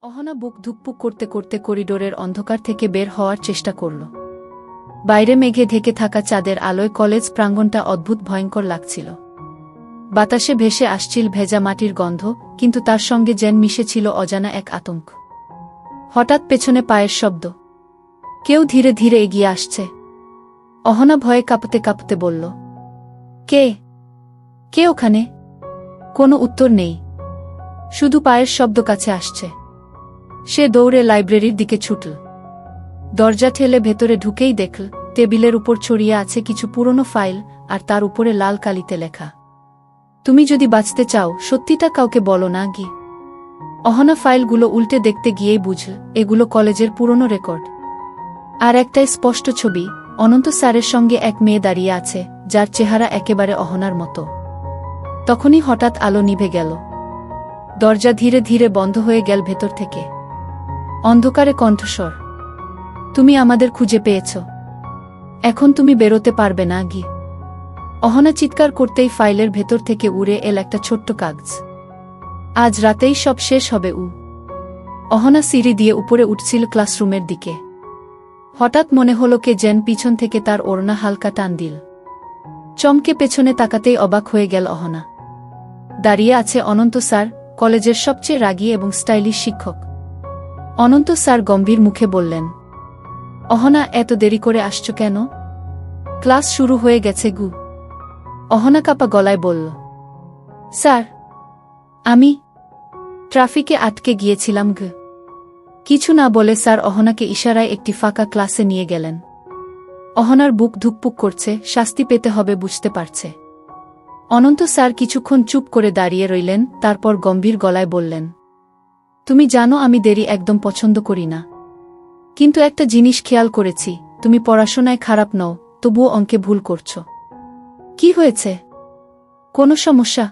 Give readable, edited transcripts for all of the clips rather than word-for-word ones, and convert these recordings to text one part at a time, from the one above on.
অহনা বুক ধুকপুক করতে করতে করিডোরের অন্ধকার থেকে বের হওয়ার চেষ্টা করল। বাইরে মেঘে ঢেকে থাকা চাঁদের আলোয় কলেজ প্রাঙ্গণটা অদ্ভুত ভয়ঙ্কর লাগছিল। বাতাসে ভেসে আসছিল ভেজা মাটির গন্ধ, কিন্তু তার সঙ্গে যেন মিশেছিল অজানা এক আতঙ্ক। হঠাৎ পেছনে পায়ের শব্দ। কেউ ধীরে ধীরে এগিয়ে আসছে। অহনা ভয়ে কাঁপতে কাঁপতে বলল, কে কে ওখানে? কোনো উত্তর নেই, শুধু পায়ের শব্দ কাছে আসছে। সে দৌড়ে লাইব্রেরির দিকে ছুটল। দরজা ঠেলে ভেতরে ঢুকেই দেখল টেবিলের উপর ছড়িয়ে আছে কিছু পুরনো ফাইল, আর তার উপরে লাল কালিতে লেখা, তুমি যদি বাঁচতে চাও সত্যিটা কাউকে বলো না গি। অহনা ফাইলগুলো উল্টে দেখতে গিয়েই বুঝল এগুলো কলেজের পুরনো রেকর্ড। আর একটাই স্পষ্ট ছবি, অনন্ত স্যারের সঙ্গে এক মেয়ে দাঁড়িয়ে আছে, যার চেহারা একেবারে অহনার মতো। তখনই হঠাৎ আলো নিভে গেল। দরজা ধীরে ধীরে বন্ধ হয়ে গেল ভেতর থেকে। অন্ধকারে কণ্ঠস্বর, তুমি আমাদের খুঁজে পেয়েছ, এখন তুমি বেরোতে পারবে না গি। অহনা চিৎকার করতেই ফাইলের ভেতর থেকে উড়ে এল একটা ছোট্ট কাগজ। আজ রাতেই সব শেষ হবে। অহনা সিঁড়ি দিয়ে উপরে উঠছিল ক্লাসরুমের দিকে। হঠাৎ মনে হলো কে যেন পিছন থেকে তার ওড়না হালকা টান দিল। চমকে পেছনে তাকাতেই অবাক হয়ে গেল অহনা। দাঁড়িয়ে আছে অনন্ত স্যার, কলেজের সবচেয়ে রাগী এবং স্টাইলিশ শিক্ষক। অনন্ত স্যার গম্ভীর মুখে বললেন, অহনা, এত দেরি করে আসছো কেন? ক্লাস শুরু হয়ে গেছে গু। অহনা কাঁপা গলায় বলল, স্যার, আমি ট্রাফিকে আটকে গিয়েছিলাম গু। কিছু না বলে স্যার অহনাকে ইশারায় একটি ফাঁকা ক্লাসে নিয়ে গেলেন। অহনার বুক ধুকপুক করছে, শাস্তি পেতে হবে বুঝতে পারছে। অনন্ত স্যার কিছুক্ষণ চুপ করে দাঁড়িয়ে রইলেন, তারপর গম্ভীর গলায় বললেন, তুমি জানো আমি দেরি একদম পছন্দ করি না, কিন্তু একটা জিনিস খেয়াল করেছি, তুমি পড়াশোনায় খারাপ নও, তবুও অঙ্কে ভুল করছো। কি হয়েছে? কোনো সমস্যা?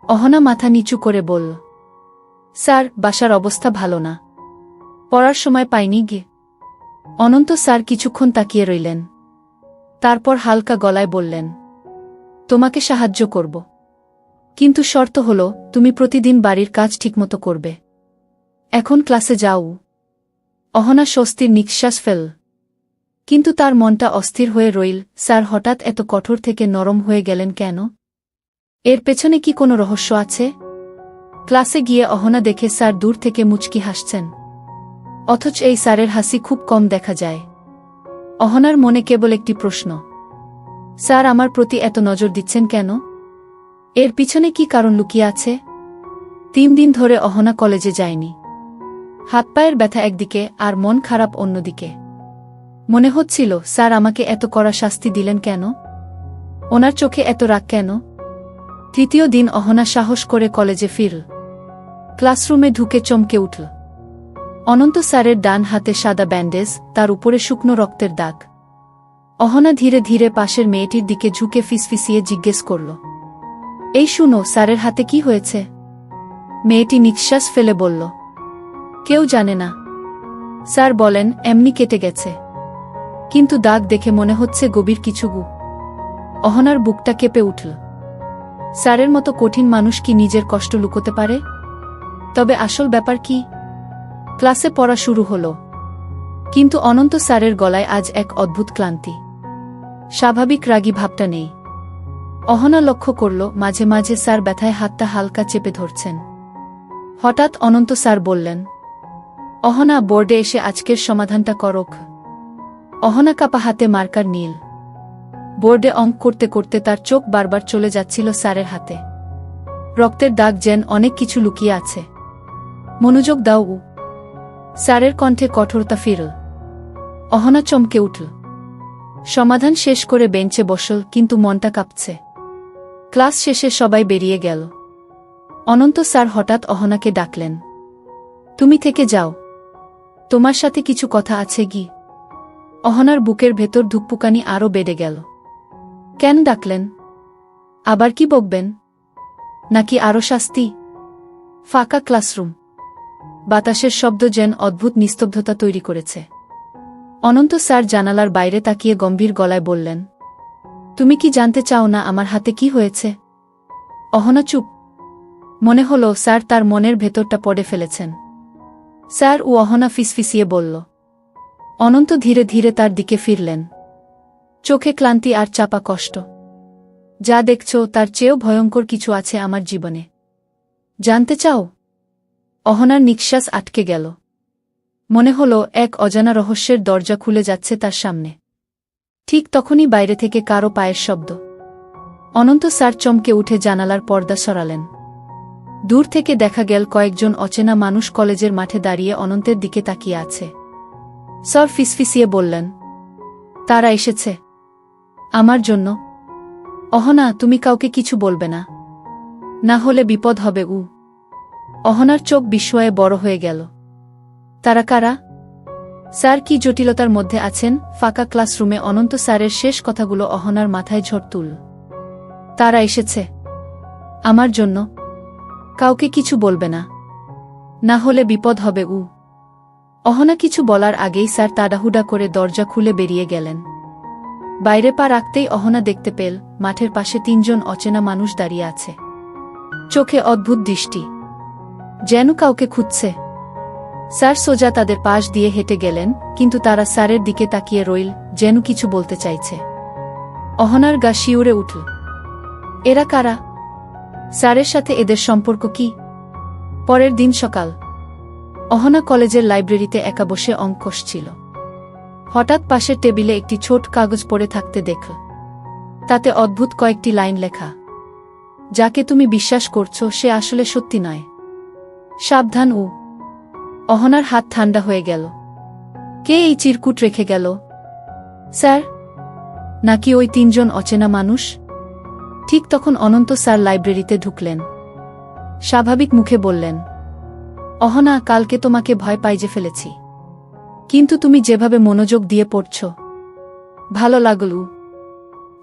অহনা মাথা নিচু করে বলল, স্যার, বাসার অবস্থা ভালো না, পড়ার সময় পাইনি গে। অনন্ত স্যার কিছুক্ষণ তাকিয়ে রইলেন, তারপর হালকা গলায় বললেন, তোমাকে সাহায্য করব, কিন্তু শর্ত হলো তুমি প্রতিদিন বাড়ির কাজ ঠিকমতো করবে। এখন ক্লাসে যাও। অহনা স্বস্তির নিঃশ্বাস ফেল, কিন্তু তার মনটা অস্থির হয়ে রইল। স্যার হঠাৎ এত কঠোর থেকে নরম হয়ে গেলেন কেন? এর পেছনে কি কোনো রহস্য আছে? ক্লাসে গিয়ে অহনা দেখে স্যার দূর থেকে মুচকি হাসছেন, অথচ এই স্যারের হাসি খুব কম দেখা যায়। অহনার মনে কেবল একটি প্রশ্ন, স্যার আমার প্রতি এত নজর দিচ্ছেন কেন? এর পিছনে কি কারণ লুকিয়ে আছে? 3 দিন ধরে অহনা কলেজে যায়নি। হাত পায়ের ব্যথা একদিকে আর মন খারাপ অন্যদিকে। মনে হচ্ছিল, স্যার আমাকে এত কড়া শাস্তি দিলেন কেন? ওনার চোখে এত রাগ কেন? 3য় দিন অহনা সাহস করে কলেজে ফিরল। ক্লাসরুমে ঢুকে চমকে উঠল। অনন্ত স্যারের ডান হাতে সাদা ব্যান্ডেজ, তার উপরে শুকনো রক্তের দাগ। অহনা ধীরে ধীরে পাশের মেয়েটির দিকে ঝুঁকে ফিসফিসিয়ে জিজ্ঞেস করল, এই শুনো, স্যারের হাতে কি হয়েছে? মেয়েটি নিঃশ্বাস ফেলে বলল, কেউ জানে না। স্যার বলেন এমনি কেটে গেছে, কিন্তু দাগ দেখে মনে হচ্ছে গভীর কিছু গু। অহনার বুকটা কেঁপে উঠল। স্যারের মতো কঠিন মানুষ কি নিজের কষ্ট লুকোতে পারে? তবে আসল ব্যাপার কি? ক্লাসে পড়া শুরু হলো, কিন্তু অনন্ত স্যারের গলায় আজ এক অদ্ভুত ক্লান্তি। স্বাভাবিক রাগী ভাবটা নেই। অহনা লক্ষ্য করল মাঝে মাঝে স্যার ব্যথায় হাতটা হালকা চেপে ধরছেন। হঠাৎ অনন্ত স্যার বললেন, অহনা, বোর্ডে এসে আজকের সমাধানটা করক। অহনা কাপা হাতে মার্কার নীল। বোর্ডে অঙ্ক করতে করতে তার চোখ বারবার চলে যাচ্ছিল স্যারের হাতে। রক্তের দাগ যেন অনেক কিছু লুকিয়ে আছে। মনোযোগ দাও। স্যারের কণ্ঠে কঠোরতা ফিরল। অহনা চমকে উঠল। সমাধান শেষ করে বেঞ্চে বসল, কিন্তু মনটা কাঁপছে। ক্লাস শেষে সবাই বেরিয়ে গেল। অনন্ত স্যার হঠাৎ অহনাকে ডাকলেন, তুমি থেকে যাও, তোমার সাথে কিছু কথা আছে গি। অহনার বুকের ভেতর ধুকপুকানি আরও বেড়ে গেল। কেন ডাকলেন? আবার কি বকবেন? নাকি আরও শাস্তি? ফাঁকা ক্লাসরুম, বাতাসের শব্দ যেন অদ্ভুত নিস্তব্ধতা তৈরি করেছে। অনন্ত স্যার জানালার বাইরে তাকিয়ে গম্ভীর গলায় বললেন, তুমি কি জানতে চাও না আমার হাতে কি হয়েছে? অহনা চুপ। মনে হলো স্যার তার মনের ভেতরটা পড়ে ফেলেছেন। স্যার, ও অহনা ফিসফিসিয়ে বলল। অনন্ত ধীরে ধীরে তার দিকে ফিরলেন, চোখে ক্লান্তি আর চাপা কষ্ট। যা দেখছ তার চেয়েও ভয়ঙ্কর কিছু আছে আমার জীবনে। জানতে চাও? অহনার নিঃশ্বাস আটকে গেল। মনে হলো এক অজানা রহস্যের দরজা খুলে যাচ্ছে তার সামনে। ঠিক তখনই বাইরে থেকে কারো পায়ের শব্দ। অনন্ত স্যার চমকে উঠে জানালার পর্দা সরালেন। দূর থেকে দেখা গেল কয়েকজন অচেনা মানুষ কলেজের মাঠে দাঁড়িয়ে অনন্তের দিকে তাকিয়ে আছে। স্যার ফিসফিসিয়ে বললেন, তারা এসেছে আমার জন্য। অহনা, তুমি কাউকে কিছু বলবে না, না হলে বিপদ হবে। অহনার চোখ বিস্ময়ে বড় হয়ে গেল। তারা কারা? স্যার কি জটিলতার মধ্যে আছেন? ফাঁকা ক্লাসরুমে অনন্ত স্যারের শেষ কথাগুলো অহনার মাথায় ঝড় তুলল। তারা এসেছে আমার জন্য। কাউকে কিছু বলবে না, না হলে বিপদ হবে। অহনা কিছু বলার আগেই স্যার তাড়াহুড়া করে দরজা খুলে বেরিয়ে গেলেন। বাইরে পা রাখতেই অহনা দেখতে পেল মাঠের পাশে 3 জন অচেনা মানুষ দাঁড়িয়ে আছে, চোখে অদ্ভুত দৃষ্টি, যেন কাউকে খুঁজছে। স্যার সোজা তাদের পাশ দিয়ে হেঁটে গেলেন, কিন্তু তারা স্যারের দিকে তাকিয়ে রইল, যেন কিছু বলতে চাইছে। অহনার গা শিউরে উঠল। এরা কারা? স্যারের সাথে এদের সম্পর্ক কি? পরের দিন সকাল, অহনা কলেজের লাইব্রেরিতে একা বসে অঙ্ক কষছিল। হঠাৎ পাশের টেবিলে একটি ছোট কাগজ পড়ে থাকতে দেখল। তাতে অদ্ভুত কয়েকটি লাইন লেখা। যাকে তুমি বিশ্বাস করছো সে আসলে সত্যি নয়, সাবধান। অহনার হাত ঠান্ডা হয়ে গেল। কে এই চিরকুট রেখে গেল? স্যার, নাকি ওই 3 জন অচেনা মানুষ? ঠিক তখন অনন্ত স্যার লাইব্রেরিতে ঢুকলেন। স্বাভাবিক মুখে বললেন, অহনা, কালকে তোমাকে ভয় পাইয়ে ফেলেছি, কিন্তু তুমি যেভাবে মনোযোগ দিয়ে পড়ছ, ভালো লাগল।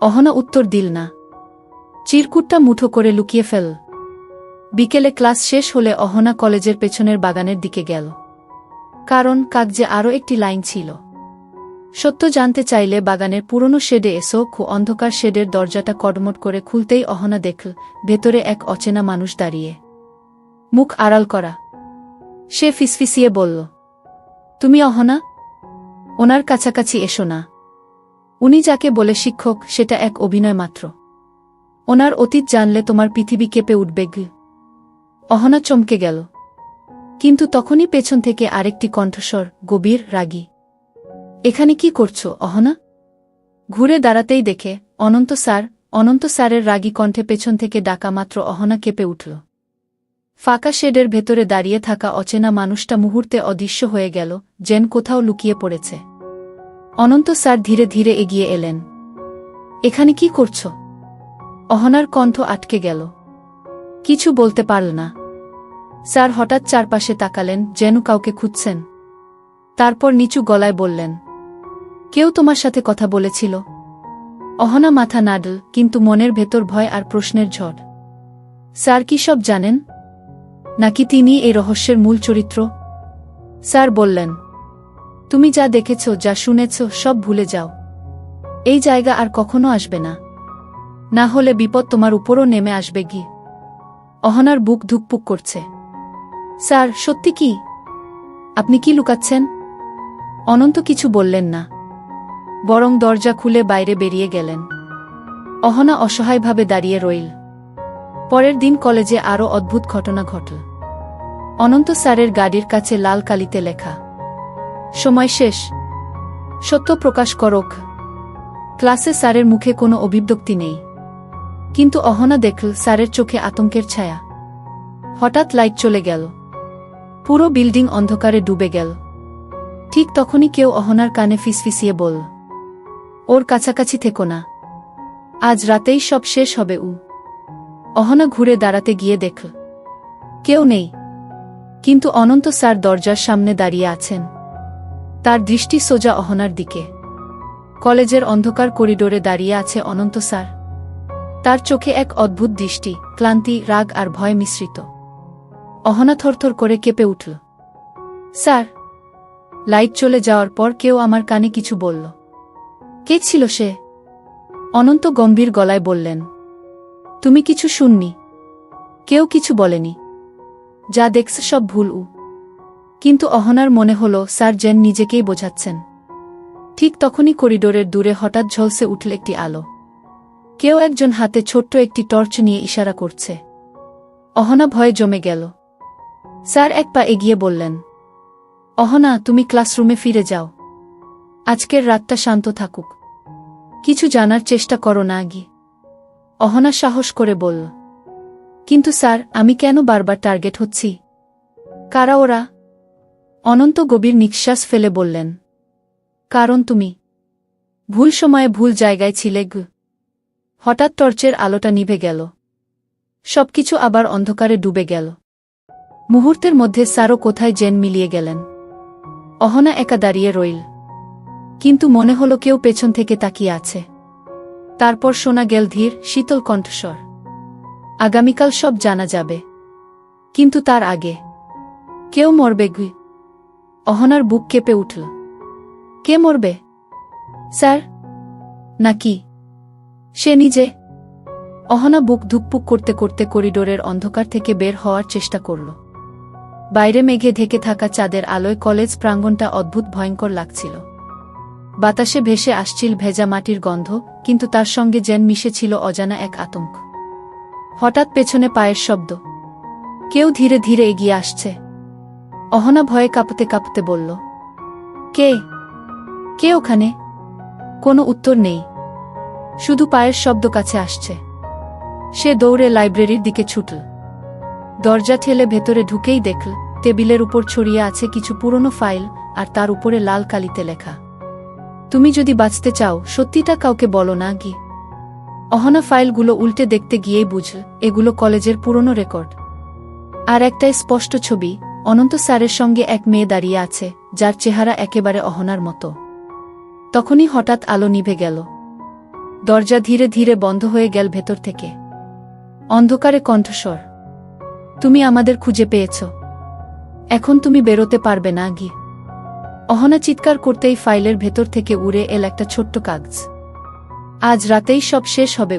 অহনা উত্তর দিল না, চিরকুটটা মুঠো করে লুকিয়ে ফেল। বিকেলে ক্লাস শেষ হলে অহনা কলেজের পেছনের বাগানের দিকে গেল, কারণ কাগজে আরও একটি লাইন ছিল। সত্য জানতে চাইলে বাগানের পুরনো শেডে এসো। অন্ধকার শেডের দরজাটা কড়মট করে খুলতেই অহনা দেখল ভেতরে এক অচেনা মানুষ দাঁড়িয়ে, মুখ আড়াল করা। সে ফিসফিসিয়ে বলল, তুমি অহনা? ওনার কাছাকাছি এসো না। উনি যাকে বলে শিক্ষক সেটা এক অভিনয় মাত্র। ওনার অতীত জানলে তোমার পৃথিবী কেঁপে উঠবে। অহনা চমকে গেল, কিন্তু তখনই পেছন থেকে আরেকটি কণ্ঠস্বর, গভীর, রাগী। এখানে কি করছো অহনা? ঘুরে দাঁড়াতেই দেখে অনন্ত স্যার। অনন্ত স্যারের রাগী কণ্ঠে পেছন থেকে ডাকা মাত্র অহনা কেঁপে উঠল। ফাঁকা শেডের ভেতরে দাঁড়িয়ে থাকা অচেনা মানুষটা মুহূর্তে অদৃশ্য হয়ে গেল, যেন কোথাও লুকিয়ে পড়েছে। অনন্ত স্যার ধীরে ধীরে এগিয়ে এলেন। এখানে কি করছো? অহনার কণ্ঠ আটকে গেল, কিছু বলতে পারল না। স্যার হঠাৎ চারপাশে তাকালেন, যেন কাউকে খুঁজছেন। তারপর নিচু গলায় বললেন, কেউ তোমার সাথে কথা বলেছিল? অহনা মাথা নাড়ল, কিন্তু মনের ভেতর ভয় আর প্রশ্নের ঝড়। স্যার কি সব জানেন, নাকি তিনি এই রহস্যের মূল চরিত্র? স্যার বললেন, তুমি যা দেখেছ, যা শুনেছ, সব ভুলে যাও। এই জায়গা আর কখনো আসবে না, না হলে বিপদ তোমার উপরও নেমে আসবে। অহনার বুক ধুকপুক করছে। স্যার, সত্যি কি? আপনি কি লুকাচ্ছেন? অনন্ত কিছু বললেন না, বরং দরজা খুলে বাইরে বেরিয়ে গেলেন। অহনা অসহায়ভাবে দাঁড়িয়ে রইল। পরের দিন কলেজে আরও অদ্ভুত ঘটনা ঘটল। অনন্ত স্যারের গাড়ির কাছে লাল কালিতে লেখা, সময় শেষ, সত্য প্রকাশ করক। ক্লাসে স্যারের মুখে কোনো অভিব্যক্তি নেই, কিন্তু অহনা দেখল স্যারের চোখে আতঙ্কের ছায়া। হঠাৎ লাইট চলে গেল, পুরো বিল্ডিং অন্ধকারে ডুবে গেল। ঠিক তখনই কেউ অহনার কানে ফিসফিসিয়ে বলল, ওর কাছাকাছি থেকো না, আজ রাতেই সব শেষ হবে। অহনা ঘুরে দাঁড়াতে গিয়ে দেখল কেউ নেই, কিন্তু অনন্ত স্যার দরজার সামনে দাঁড়িয়ে আছেন। তার দৃষ্টি সোজা অহনার দিকে। কলেজের অন্ধকার করিডোরে দাঁড়িয়ে আছে অনন্ত স্যার। তার চোখে এক অদ্ভুত দৃষ্টি, ক্লান্তি, রাগ আর ভয় মিশ্রিত। অহনা থরথর করে কেঁপে উঠল। স্যার! লাইট চলে যাওয়ার পর কেউ আমার কানে কিছু বলল। কে ছিল সে? অনন্ত গম্ভীর গলায় বললেন, তুমি কিছু শুননি, কেউ কিছু বলেনি, যা দেখছ সব ভুল। কিন্তু অহনার মনে হল স্যার যেন নিজেকেই বোঝাচ্ছেন। ঠিক তখনই করিডোরের দূরে হঠাৎ ঝলসে উঠল একটি আলো। কেউ একজন হাতে ছোট্ট একটি টর্চ নিয়ে ইশারা করছে। অহনা ভয়ে জমে গেল। স্যার এক পা এগিয়ে বললেন, অহনা, তুমি ক্লাসরুমে ফিরে যাও। আজকের রাতটা শান্ত থাকুক। কিছু জানার চেষ্টা করো না আগে। অহনা সাহস করে বলল, কিন্তু স্যার, আমি কেন বারবার টার্গেট হচ্ছি? কারা ওরা? অনন্ত গভীর নিঃশ্বাস ফেলে বললেন, কারণ তুমি ভুল সময়ে ভুল জায়গায় ছিলে গু। হঠাৎ টর্চের আলোটা নিভে গেল। সবকিছু আবার অন্ধকারে ডুবে গেল। মুহূর্তের মধ্যে স্যারও কোথায় যেন মিলিয়ে গেলেন। অহনা একা দাঁড়িয়ে রইল, কিন্তু মনে হলো কেউ পেছন থেকে তাকিয়ে আছে। তারপর শোনা গেল ধীর, শীতল কণ্ঠস্বর, আগামীকাল সব জানা যাবে, কিন্তু তার আগে কেউ মরবে গু। অহনার বুক কেঁপে উঠল। কে মরবে? স্যার নাকি সে নিজে? অহনা বুক ধুকপুক করতে করতে করিডোরের অন্ধকার থেকে বের হওয়ার চেষ্টা করল। বাইরে মেঘে ঢেকে থাকা চাঁদের আলোয় কলেজ প্রাঙ্গণটা অদ্ভুত ভয়ঙ্কর লাগছিল। বাতাসে ভেসে আসছিল ভেজা মাটির গন্ধ, কিন্তু তার সঙ্গে যেন মিশেছিল অজানা এক আতঙ্ক। হঠাৎ পেছনে পায়ের শব্দ। কেউ ধীরে ধীরে এগিয়ে আসছে। অহনা ভয়ে কাঁপতে কাঁপতে বলল, কে? কে ওখানে? কোনো উত্তর নেই, শুধু পায়ের শব্দ কাছে আসছে। সে দৌড়ে লাইব্রেরির দিকে ছুটল। দরজা ঠেলে ভেতরে ঢুকেই দেখল টেবিলের উপর ছড়িয়ে আছে কিছু পুরনো ফাইল, আর তার উপরে লাল কালিতে লেখা, তুমি যদি বাঁচতে চাও সত্যিটা কাউকে বলো না গি। অহনা ফাইলগুলো উল্টে দেখতে গিয়েই বুঝল এগুলো কলেজের পুরনো রেকর্ড। আর একটাই স্পষ্ট ছবি, অনন্ত স্যারের সঙ্গে এক মেয়ে দাঁড়িয়ে আছে, যার চেহারা একেবারে অহনার মতো। তখনই হঠাৎ আলো নিভে গেল। দরজা ধীরে ধীরে বন্ধ হয়ে গেল ভেতর থেকে। অন্ধকারে কণ্ঠস্বর, তুমি আমাদের খুঁজে পেয়েছ, এখন তুমি বেরোতে পারবে না গি। অহনা চিৎকার করতেই ফাইলের ভেতর থেকে উড়ে এল একটা ছোট্ট কাগজ। আজ রাতেই সব শেষ হবে।